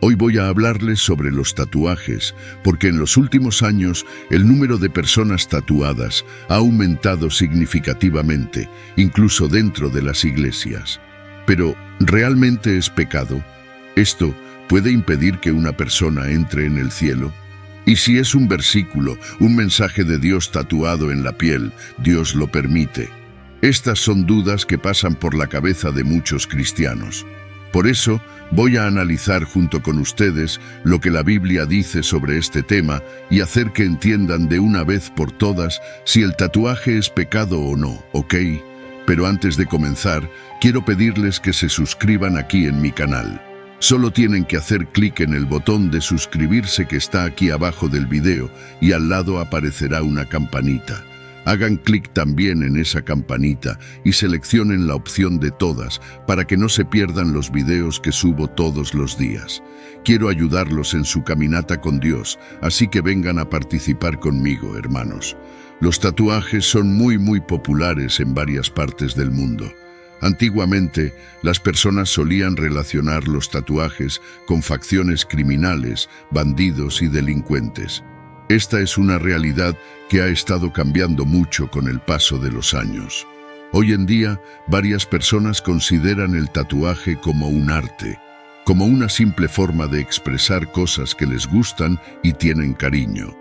Hoy voy a hablarles sobre los tatuajes, porque en los últimos años el número de personas tatuadas ha aumentado significativamente, incluso dentro de las iglesias. Pero, ¿realmente es pecado? ¿Esto puede impedir que una persona entre en el cielo? Y si es un versículo, un mensaje de Dios tatuado en la piel, Dios lo permite. Estas son dudas que pasan por la cabeza de muchos cristianos. Por eso, voy a analizar junto con ustedes lo que la Biblia dice sobre este tema y hacer que entiendan de una vez por todas si el tatuaje es pecado o no, ¿ok? Pero antes de comenzar, quiero pedirles que se suscriban aquí en mi canal. Solo tienen que hacer clic en el botón de suscribirse que está aquí abajo del video y al lado aparecerá una campanita. Hagan clic también en esa campanita y seleccionen la opción de todas para que no se pierdan los videos que subo todos los días. Quiero ayudarlos en su caminata con Dios, así que vengan a participar conmigo, hermanos. Los tatuajes son muy populares en varias partes del mundo. Antiguamente, las personas solían relacionar los tatuajes con facciones criminales, bandidos y delincuentes. Esta es una realidad que ha estado cambiando mucho con el paso de los años. Hoy en día, varias personas consideran el tatuaje como un arte, como una simple forma de expresar cosas que les gustan y tienen cariño.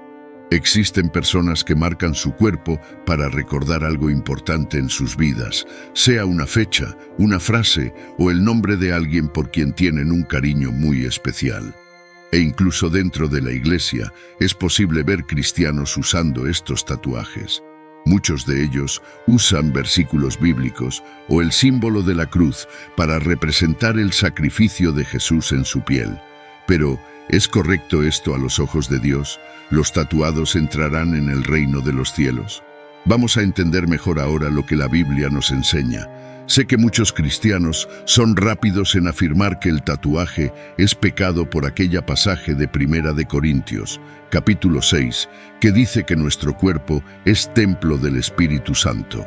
Existen personas que marcan su cuerpo para recordar algo importante en sus vidas, sea una fecha, una frase o el nombre de alguien por quien tienen un cariño muy especial. E incluso dentro de la iglesia es posible ver cristianos usando estos tatuajes. Muchos de ellos usan versículos bíblicos o el símbolo de la cruz para representar el sacrificio de Jesús en su piel. Pero, ¿es correcto esto a los ojos de Dios? ¿Los tatuados entrarán en el reino de los cielos? Vamos a entender mejor ahora lo que la Biblia nos enseña. Sé que muchos cristianos son rápidos en afirmar que el tatuaje es pecado por aquella pasaje de 1 Corintios, capítulo 6, que dice que nuestro cuerpo es templo del Espíritu Santo.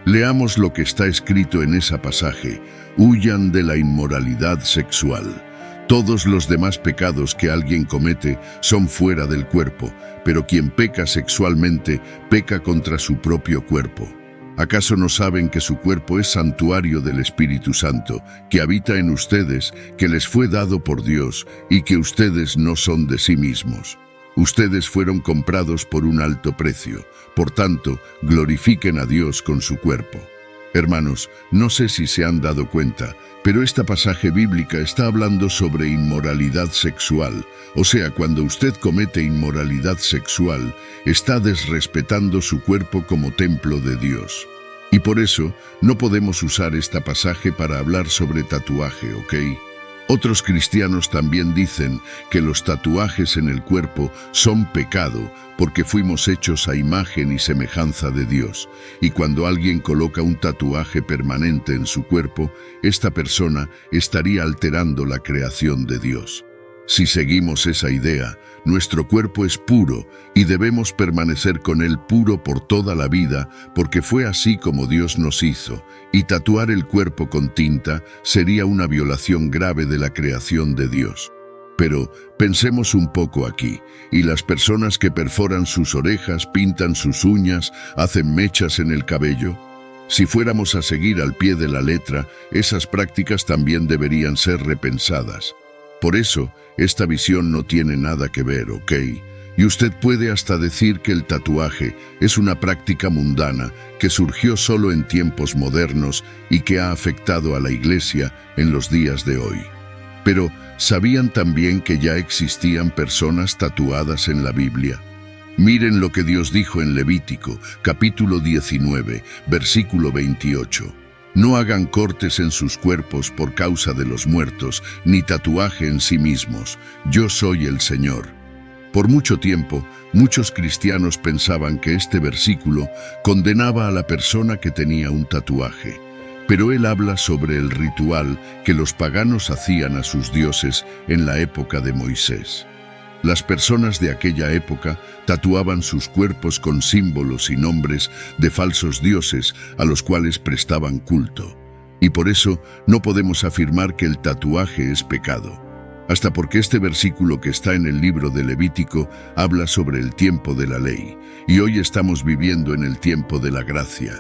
Leamos lo que está escrito en ese pasaje: huyan de la inmoralidad sexual. Todos los demás pecados que alguien comete son fuera del cuerpo, pero quien peca sexualmente peca contra su propio cuerpo. ¿Acaso no saben que su cuerpo es santuario del Espíritu Santo, que habita en ustedes, que les fue dado por Dios y que ustedes no son de sí mismos? Ustedes fueron comprados por un alto precio, por tanto, glorifiquen a Dios con su cuerpo. Hermanos, no sé si se han dado cuenta, pero esta pasaje bíblica está hablando sobre inmoralidad sexual. O sea, cuando usted comete inmoralidad sexual, está desrespetando su cuerpo como templo de Dios. Y por eso, no podemos usar esta pasaje para hablar sobre tatuaje, ¿ok? Otros cristianos también dicen que los tatuajes en el cuerpo son pecado porque fuimos hechos a imagen y semejanza de Dios. Y cuando alguien coloca un tatuaje permanente en su cuerpo, esta persona estaría alterando la creación de Dios. Si seguimos esa idea, nuestro cuerpo es puro y debemos permanecer con él puro por toda la vida, porque fue así como Dios nos hizo, y tatuar el cuerpo con tinta sería una violación grave de la creación de Dios. Pero pensemos un poco aquí, y las personas que perforan sus orejas, pintan sus uñas, hacen mechas en el cabello. Si fuéramos a seguir al pie de la letra, esas prácticas también deberían ser repensadas. Por eso, esta visión no tiene nada que ver, ¿ok? Y usted puede hasta decir que el tatuaje es una práctica mundana que surgió solo en tiempos modernos y que ha afectado a la iglesia en los días de hoy. Pero, ¿sabían también que ya existían personas tatuadas en la Biblia? Miren lo que Dios dijo en Levítico, capítulo 19, versículo 28. No hagan cortes en sus cuerpos por causa de los muertos, ni tatuaje en sí mismos. Yo soy el Señor. Por mucho tiempo, muchos cristianos pensaban que este versículo condenaba a la persona que tenía un tatuaje. Pero él habla sobre el ritual que los paganos hacían a sus dioses en la época de Moisés. Las personas de aquella época tatuaban sus cuerpos con símbolos y nombres de falsos dioses a los cuales prestaban culto. Y por eso no podemos afirmar que el tatuaje es pecado. hasta porque este versículo que está en el libro de Levítico habla sobre el tiempo de la ley, y hoy estamos viviendo en el tiempo de la gracia.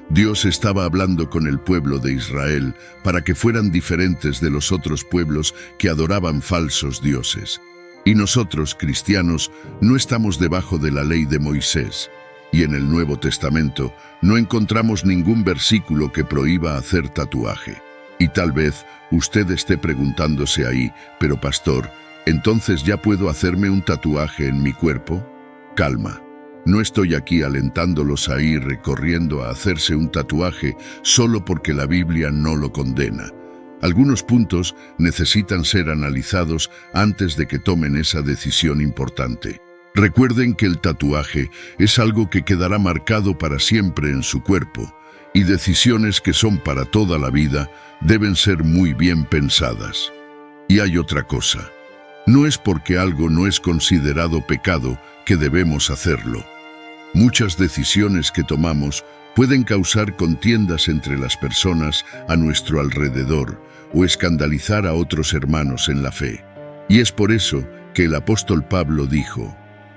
Dios estaba hablando con el pueblo de Israel para que fueran diferentes de los otros pueblos que adoraban falsos dioses. Y nosotros, cristianos, no estamos debajo de la ley de Moisés. Y en el Nuevo Testamento no encontramos ningún versículo que prohíba hacer tatuaje. Y tal vez usted esté preguntándose ahí, pero pastor, ¿entonces ya puedo hacerme un tatuaje en mi cuerpo? Calma. No estoy aquí alentándolos a ir corriendo a hacerse un tatuaje solo porque la Biblia no lo condena. Algunos puntos necesitan ser analizados antes de que tomen esa decisión importante. Recuerden que el tatuaje es algo que quedará marcado para siempre en su cuerpo, y decisiones que son para toda la vida deben ser muy bien pensadas. Y hay otra cosa. No es porque algo no es considerado pecado que debemos hacerlo. Muchas decisiones que tomamos pueden causar contiendas entre las personas a nuestro alrededor o escandalizar a otros hermanos en la fe. Y es por eso que el apóstol Pablo dijo: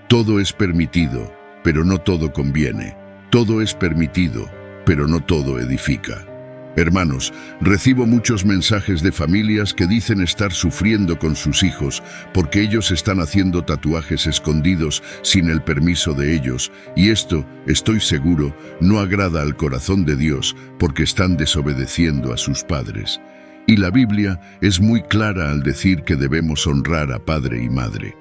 todo es permitido, pero no todo conviene. Todo es permitido, pero no todo edifica. Hermanos, recibo muchos mensajes de familias que dicen estar sufriendo con sus hijos porque ellos están haciendo tatuajes escondidos sin el permiso de ellos, y esto, estoy seguro, no agrada al corazón de Dios porque están desobedeciendo a sus padres. Y la Biblia es muy clara al decir que debemos honrar a padre y madre.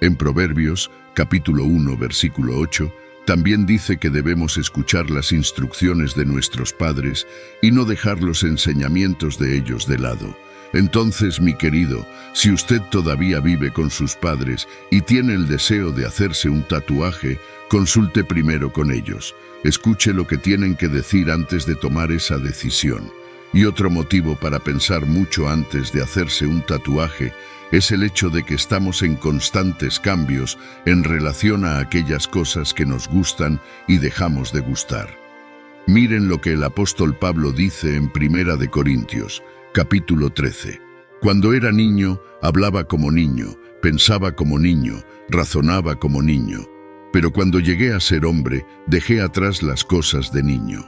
En Proverbios, capítulo 1, versículo 8, también dice que debemos escuchar las instrucciones de nuestros padres y no dejar los enseñamientos de ellos de lado. Entonces, mi querido, si usted todavía vive con sus padres y tiene el deseo de hacerse un tatuaje, consulte primero con ellos. Escuche lo que tienen que decir antes de tomar esa decisión. Y otro motivo para pensar mucho antes de hacerse un tatuaje es el hecho de que estamos en constantes cambios en relación a aquellas cosas que nos gustan y dejamos de gustar. Miren lo que el apóstol Pablo dice en 1 de Corintios, capítulo 13. Cuando era niño, hablaba como niño, pensaba como niño, razonaba como niño. Pero cuando llegué a ser hombre, dejé atrás las cosas de niño.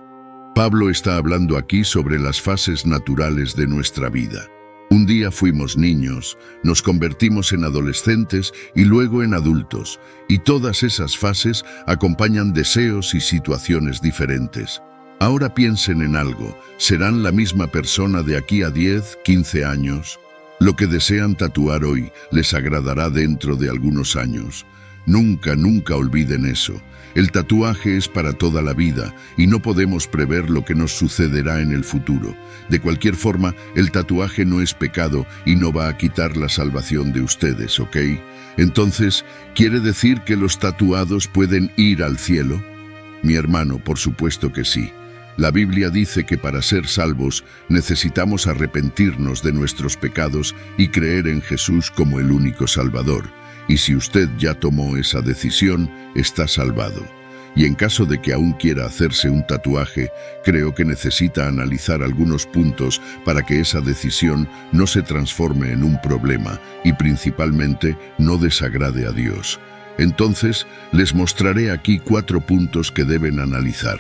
Pablo está hablando aquí sobre las fases naturales de nuestra vida. Un día fuimos niños, nos convertimos en adolescentes y luego en adultos, y todas esas fases acompañan deseos y situaciones diferentes. Ahora piensen en algo, ¿serán la misma persona de aquí a 10, 15 años? Lo que desean tatuar hoy les agradará dentro de algunos años. Nunca, nunca olviden eso. El tatuaje es para toda la vida y no podemos prever lo que nos sucederá en el futuro. De cualquier forma, el tatuaje no es pecado y no va a quitar la salvación de ustedes, ¿ok? Entonces, ¿quiere decir que los tatuados pueden ir al cielo? Mi hermano, por supuesto que sí. La Biblia dice que para ser salvos necesitamos arrepentirnos de nuestros pecados y creer en Jesús como el único Salvador. Y si usted ya tomó esa decisión, está salvado. Y en caso de que aún quiera hacerse un tatuaje, creo que necesita analizar algunos puntos para que esa decisión no se transforme en un problema y principalmente no desagrade a Dios. Entonces, les mostraré aquí 4 puntos que deben analizar.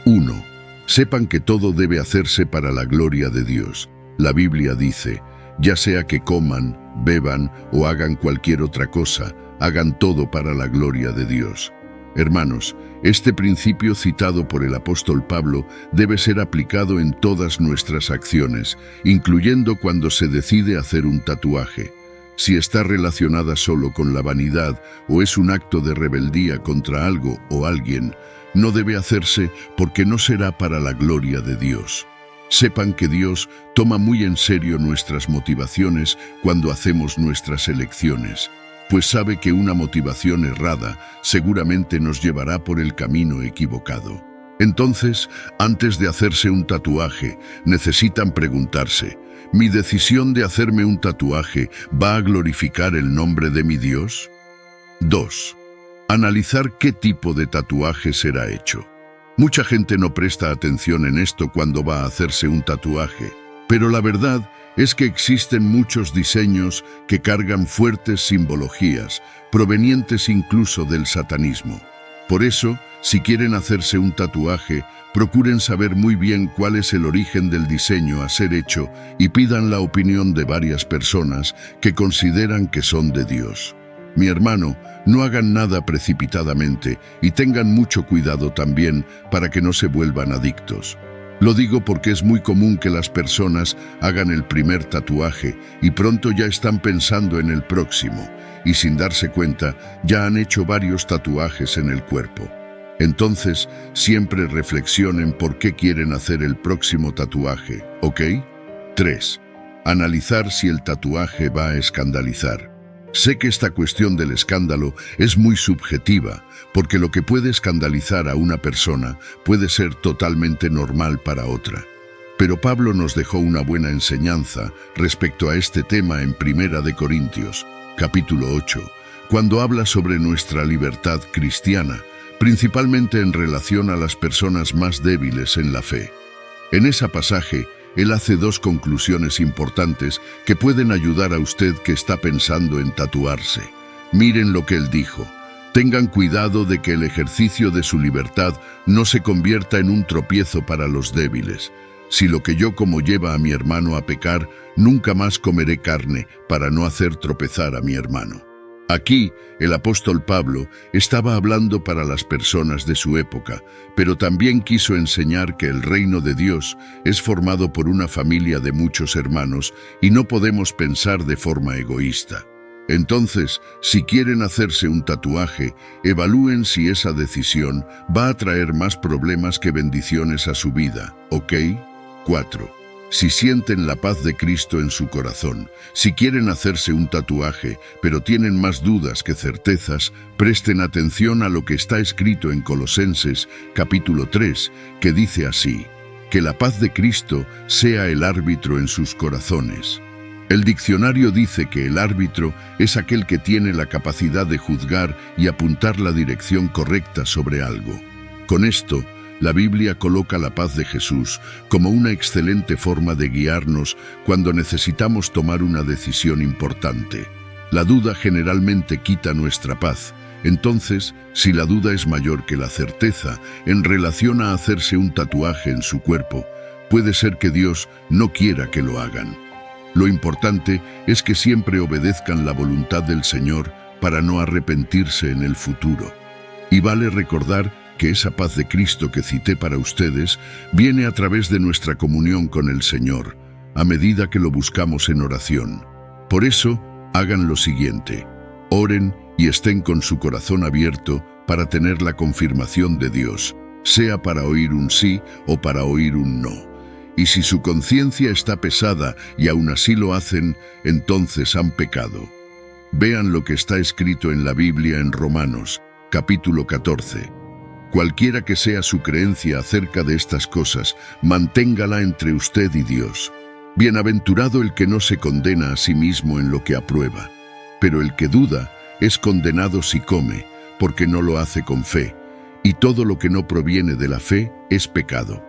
1. Sepan que todo debe hacerse para la gloria de Dios. La Biblia dice: ya sea que coman, beban o hagan cualquier otra cosa, hagan todo para la gloria de Dios. Hermanos, este principio citado por el apóstol Pablo debe ser aplicado en todas nuestras acciones, incluyendo cuando se decide hacer un tatuaje. Si está relacionada solo con la vanidad o es un acto de rebeldía contra algo o alguien, no debe hacerse porque no será para la gloria de Dios. Sepan que Dios toma muy en serio nuestras motivaciones cuando hacemos nuestras elecciones, pues sabe que una motivación errada seguramente nos llevará por el camino equivocado. Entonces, antes de hacerse un tatuaje, necesitan preguntarse: ¿mi decisión de hacerme un tatuaje va a glorificar el nombre de mi Dios? 2. Analizar qué tipo de tatuaje será hecho. Mucha gente no presta atención en esto cuando va a hacerse un tatuaje, pero la verdad es que existen muchos diseños que cargan fuertes simbologías, provenientes incluso del satanismo. Por eso, si quieren hacerse un tatuaje, procuren saber muy bien cuál es el origen del diseño a ser hecho y pidan la opinión de varias personas que consideran que son de Dios. Mi hermano, no hagan nada precipitadamente y tengan mucho cuidado también para que no se vuelvan adictos. Lo digo porque es muy común que las personas hagan el primer tatuaje y pronto ya están pensando en el próximo, y sin darse cuenta ya han hecho varios tatuajes en el cuerpo. Entonces, siempre reflexionen por qué quieren hacer el próximo tatuaje, ¿ok? 3. Analizar si el tatuaje va a escandalizar. Sé que esta cuestión del escándalo es muy subjetiva, porque lo que puede escandalizar a una persona puede ser totalmente normal para otra. Pero Pablo nos dejó una buena enseñanza respecto a este tema en 1 de Corintios, capítulo 8, cuando habla sobre nuestra libertad cristiana, principalmente en relación a las personas más débiles en la fe. En ese pasaje, él hace dos conclusiones importantes que pueden ayudar a usted que está pensando en tatuarse. Miren lo que él dijo. Tengan cuidado de que el ejercicio de su libertad no se convierta en un tropiezo para los débiles. Si lo que yo como lleva a mi hermano a pecar, nunca más comeré carne para no hacer tropezar a mi hermano. Aquí, el apóstol Pablo estaba hablando para las personas de su época, pero también quiso enseñar que el reino de Dios es formado por una familia de muchos hermanos y no podemos pensar de forma egoísta. Entonces, si quieren hacerse un tatuaje, evalúen si esa decisión va a traer más problemas que bendiciones a su vida, ¿ok? 4. Si sienten la paz de Cristo en su corazón, si quieren hacerse un tatuaje, pero tienen más dudas que certezas, presten atención a lo que está escrito en Colosenses, capítulo 3, que dice así: que la paz de Cristo sea el árbitro en sus corazones. El diccionario dice que el árbitro es aquel que tiene la capacidad de juzgar y apuntar la dirección correcta sobre algo. Con esto, la Biblia coloca la paz de Jesús como una excelente forma de guiarnos cuando necesitamos tomar una decisión importante. La duda generalmente quita nuestra paz. Entonces, si la duda es mayor que la certeza en relación a hacerse un tatuaje en su cuerpo, puede ser que Dios no quiera que lo hagan. Lo importante es que siempre obedezcan la voluntad del Señor para no arrepentirse en el futuro. Y vale recordar que esa paz de Cristo que cité para ustedes viene a través de nuestra comunión con el Señor, a medida que lo buscamos en oración. Por eso, hagan lo siguiente: oren y estén con su corazón abierto para tener la confirmación de Dios, sea para oír un sí o para oír un no. Y si su conciencia está pesada y aún así lo hacen, entonces han pecado. Vean lo que está escrito en la Biblia en Romanos, capítulo 14. Cualquiera que sea su creencia acerca de estas cosas, manténgala entre usted y Dios. Bienaventurado el que no se condena a sí mismo en lo que aprueba, pero el que duda es condenado si come, porque no lo hace con fe, y todo lo que no proviene de la fe es pecado.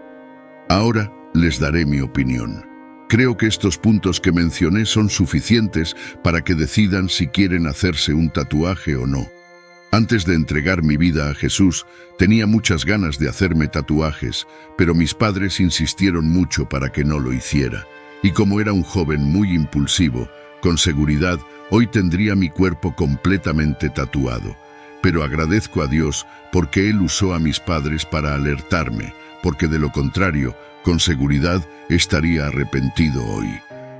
Ahora les daré mi opinión. Creo que estos puntos que mencioné son suficientes para que decidan si quieren hacerse un tatuaje o no. Antes de entregar mi vida a Jesús, tenía muchas ganas de hacerme tatuajes, pero mis padres insistieron mucho para que no lo hiciera. Y como era un joven muy impulsivo, con seguridad, hoy tendría mi cuerpo completamente tatuado. Pero agradezco a Dios porque Él usó a mis padres para alertarme, porque de lo contrario, con seguridad, estaría arrepentido hoy.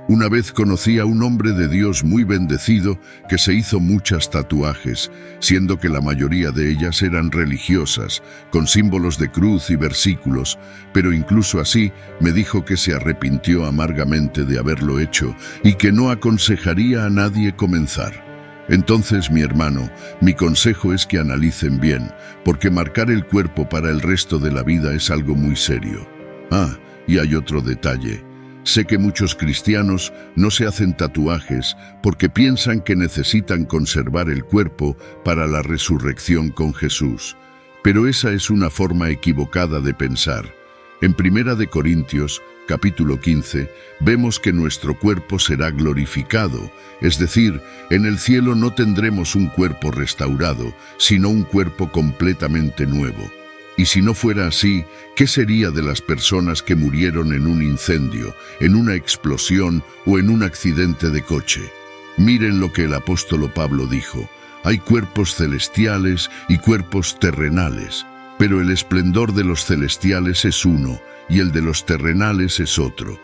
Una vez conocí a un hombre de Dios muy bendecido que se hizo muchas tatuajes, siendo que la mayoría de ellas eran religiosas, con símbolos de cruz y versículos, pero incluso así me dijo que se arrepintió amargamente de haberlo hecho y que no aconsejaría a nadie comenzar. Entonces, mi hermano, mi consejo es que analicen bien, porque marcar el cuerpo para el resto de la vida es algo muy serio. Y hay otro detalle. Sé que muchos cristianos no se hacen tatuajes porque piensan que necesitan conservar el cuerpo para la resurrección con Jesús. Pero esa es una forma equivocada de pensar. En Primera de Corintios, capítulo 15, vemos que nuestro cuerpo será glorificado, es decir, en el cielo no tendremos un cuerpo restaurado, sino un cuerpo completamente nuevo. Y si no fuera así, ¿qué sería de las personas que murieron en un incendio, en una explosión o en un accidente de coche? Miren lo que el apóstol Pablo dijo: hay cuerpos celestiales y cuerpos terrenales, pero el esplendor de los celestiales es uno y el de los terrenales es otro.